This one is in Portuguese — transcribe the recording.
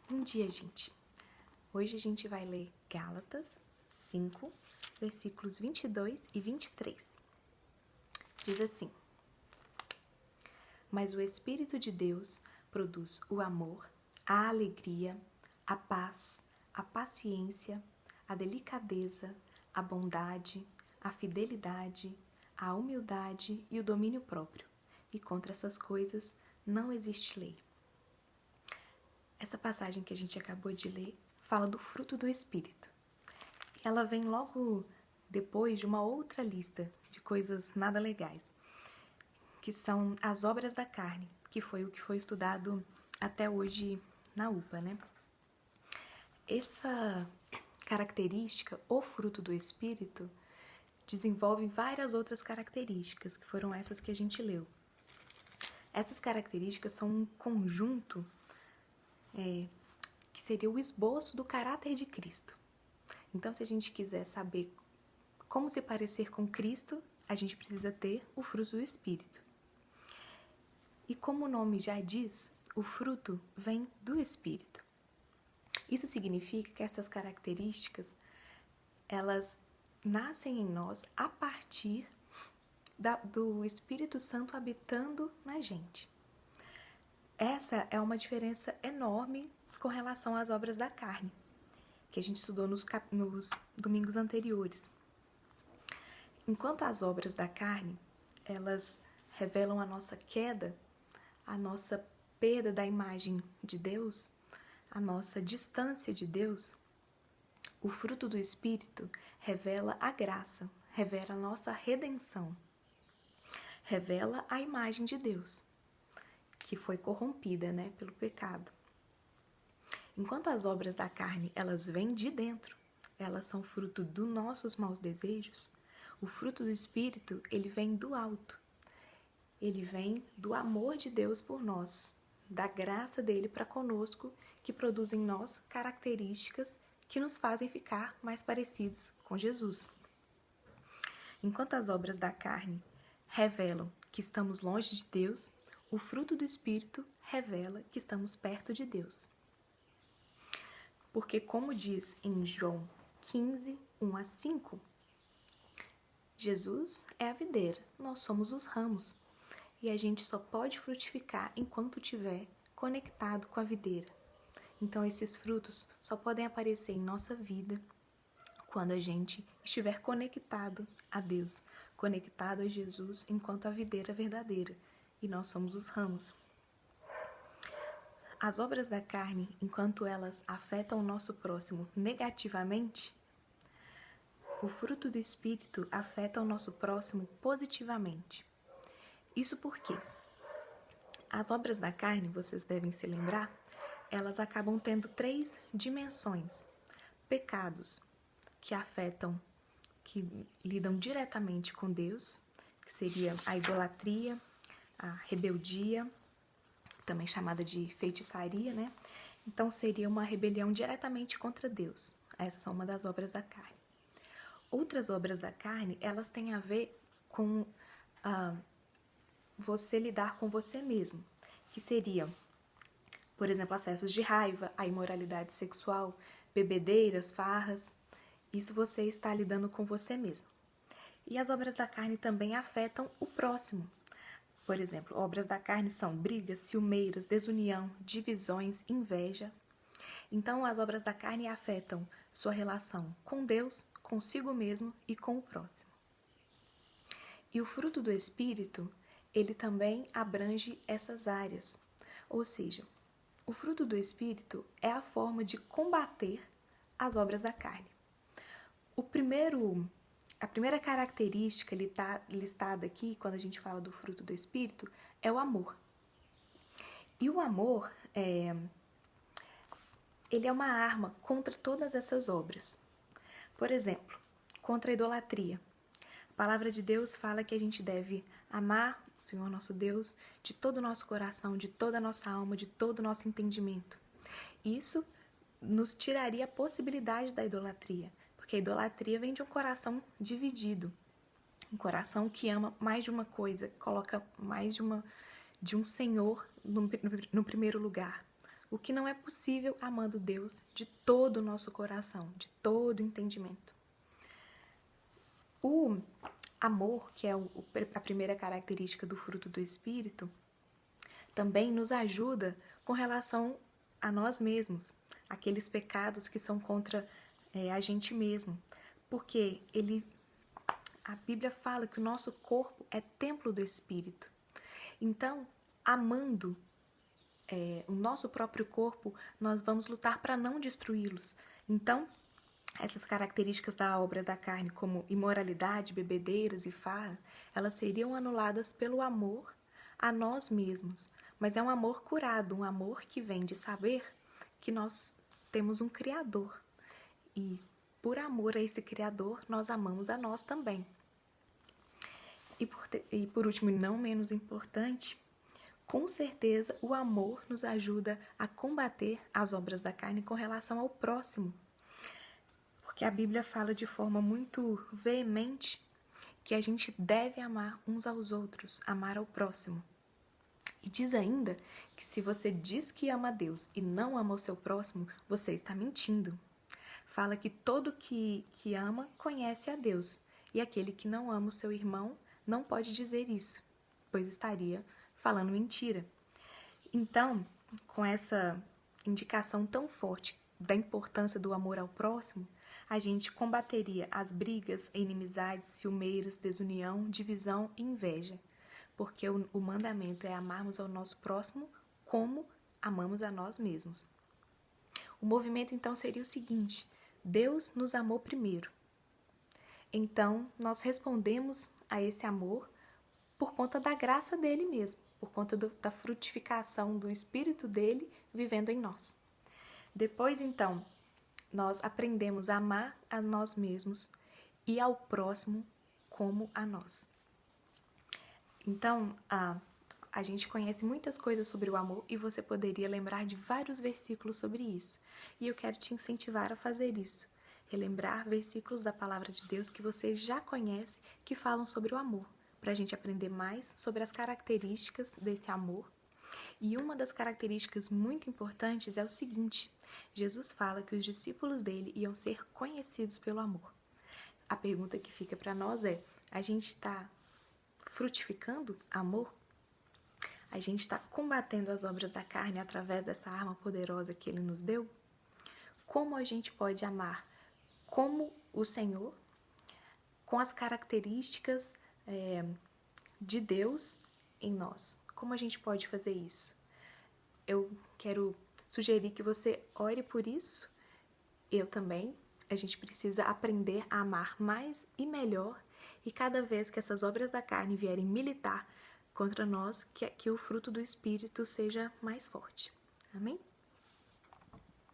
Bom dia, gente. Hoje a gente vai ler Gálatas 5, versículos 22 e 23. Diz assim: Mas o Espírito de Deus produz o amor, a alegria, a paz, a paciência, a delicadeza, a bondade, a fidelidade, a humildade e o domínio próprio. E contra essas coisas não existe lei. Essa passagem que a gente acabou de ler fala do fruto do Espírito. Ela vem logo depois de uma outra lista de coisas nada legais, que são as obras da carne, que foi o que foi estudado até hoje na UPA, né? Essa característica, o fruto do Espírito, desenvolve várias outras características, que foram essas que a gente leu. Essas características são um conjunto que seria o esboço do caráter de Cristo. Então, se a gente quiser saber como se parecer com Cristo, a gente precisa ter o fruto do Espírito. E como o nome já diz, o fruto vem do Espírito. Isso significa que essas características, elas nascem em nós a partir do Espírito Santo habitando na gente. Essa é uma diferença enorme com relação às obras da carne, que a gente estudou nos domingos anteriores. Enquanto as obras da carne, elas revelam a nossa queda, a nossa perda da imagem de Deus, a nossa distância de Deus, o fruto do Espírito revela a graça, revela a nossa redenção, revela a imagem de Deus, que foi corrompida, pelo pecado. Enquanto as obras da carne, elas vêm de dentro, elas são fruto dos nossos maus desejos, o fruto do Espírito, ele vem do alto. Ele vem do amor de Deus por nós, da graça dele para conosco, que produz em nós características que nos fazem ficar mais parecidos com Jesus. Enquanto as obras da carne revelam que estamos longe de Deus, o fruto do Espírito revela que estamos perto de Deus. Porque, como diz em João 15, 1 a 5, Jesus é a videira, nós somos os ramos. E a gente só pode frutificar enquanto estiver conectado com a videira. Então, esses frutos só podem aparecer em nossa vida quando a gente estiver conectado a Deus, conectado a Jesus enquanto a videira verdadeira, e nós somos os ramos. As obras da carne, enquanto elas afetam o nosso próximo negativamente, o fruto do Espírito afeta o nosso próximo positivamente. Isso porque as obras da carne, vocês devem se lembrar, elas acabam tendo 3 dimensões. Pecados que afetam, que lidam diretamente com Deus, que seria a idolatria, a rebeldia, também chamada de feitiçaria, Então seria uma rebelião diretamente contra Deus. Essas são uma das obras da carne. Outras obras da carne, elas têm a ver com você lidar com você mesmo, que seria, por exemplo, acessos de raiva, a imoralidade sexual, bebedeiras, farras. Isso você está lidando com você mesmo. E as obras da carne também afetam o próximo. Por exemplo, obras da carne são brigas, ciumeiras, desunião, divisões, inveja. Então, as obras da carne afetam sua relação com Deus, consigo mesmo e com o próximo. E o fruto do Espírito, ele também abrange essas áreas. Ou seja, o fruto do Espírito é a forma de combater as obras da carne. A primeira característica listada aqui, quando a gente fala do fruto do Espírito, é o amor. E o amor, ele é uma arma contra todas essas obras. Por exemplo, contra a idolatria. A palavra de Deus fala que a gente deve amar o Senhor nosso Deus de todo o nosso coração, de toda a nossa alma, de todo o nosso entendimento. Isso nos tiraria a possibilidade da idolatria, porque a idolatria vem de um coração dividido, um coração que ama mais de uma coisa, coloca mais de um Senhor no primeiro lugar. o que não é possível amando Deus de todo o nosso coração, de todo o entendimento. O amor, que é a primeira característica do fruto do Espírito, também nos ajuda com relação a nós mesmos, aqueles pecados que são contra a gente mesmo, porque a Bíblia fala que o nosso corpo é templo do Espírito. Então, amando o nosso próprio corpo, nós vamos lutar para não destruí-los. Então, essas características da obra da carne, como imoralidade, bebedeiras e farra, elas seriam anuladas pelo amor a nós mesmos. Mas é um amor curado, um amor que vem de saber que nós temos um Criador. E por amor a esse Criador, nós amamos a nós também. E por último, e não menos importante, com certeza o amor nos ajuda a combater as obras da carne com relação ao próximo. Porque a Bíblia fala de forma muito veemente que a gente deve amar uns aos outros, amar ao próximo. E diz ainda que se você diz que ama a Deus e não ama o seu próximo, você está mentindo. Fala que todo que ama conhece a Deus, e aquele que não ama o seu irmão não pode dizer isso, pois estaria falando mentira. Então, com essa indicação tão forte da importância do amor ao próximo, a gente combateria as brigas, inimizades, ciumeiras, desunião, divisão e inveja. Porque o mandamento é amarmos ao nosso próximo como amamos a nós mesmos. O movimento então seria o seguinte: Deus nos amou primeiro. Então, nós respondemos a esse amor por conta da graça dele mesmo, por conta da frutificação do Espírito dele vivendo em nós. Depois, então, nós aprendemos a amar a nós mesmos e ao próximo como a nós. Então, a gente conhece muitas coisas sobre o amor e você poderia lembrar de vários versículos sobre isso. E eu quero te incentivar a fazer isso. Relembrar versículos da palavra de Deus que você já conhece que falam sobre o amor, para a gente aprender mais sobre as características desse amor. E uma das características muito importantes é o seguinte: Jesus fala que os discípulos dele iam ser conhecidos pelo amor. A pergunta que fica para nós é: a gente está frutificando amor? A gente está combatendo as obras da carne através dessa arma poderosa que ele nos deu? Como a gente pode amar como o Senhor, com as características de Deus em nós? Como a gente pode fazer isso? Eu quero sugerir que você ore por isso. Eu também. A gente precisa aprender a amar mais e melhor, e cada vez que essas obras da carne vierem militar contra nós, que o fruto do Espírito seja mais forte. Amém?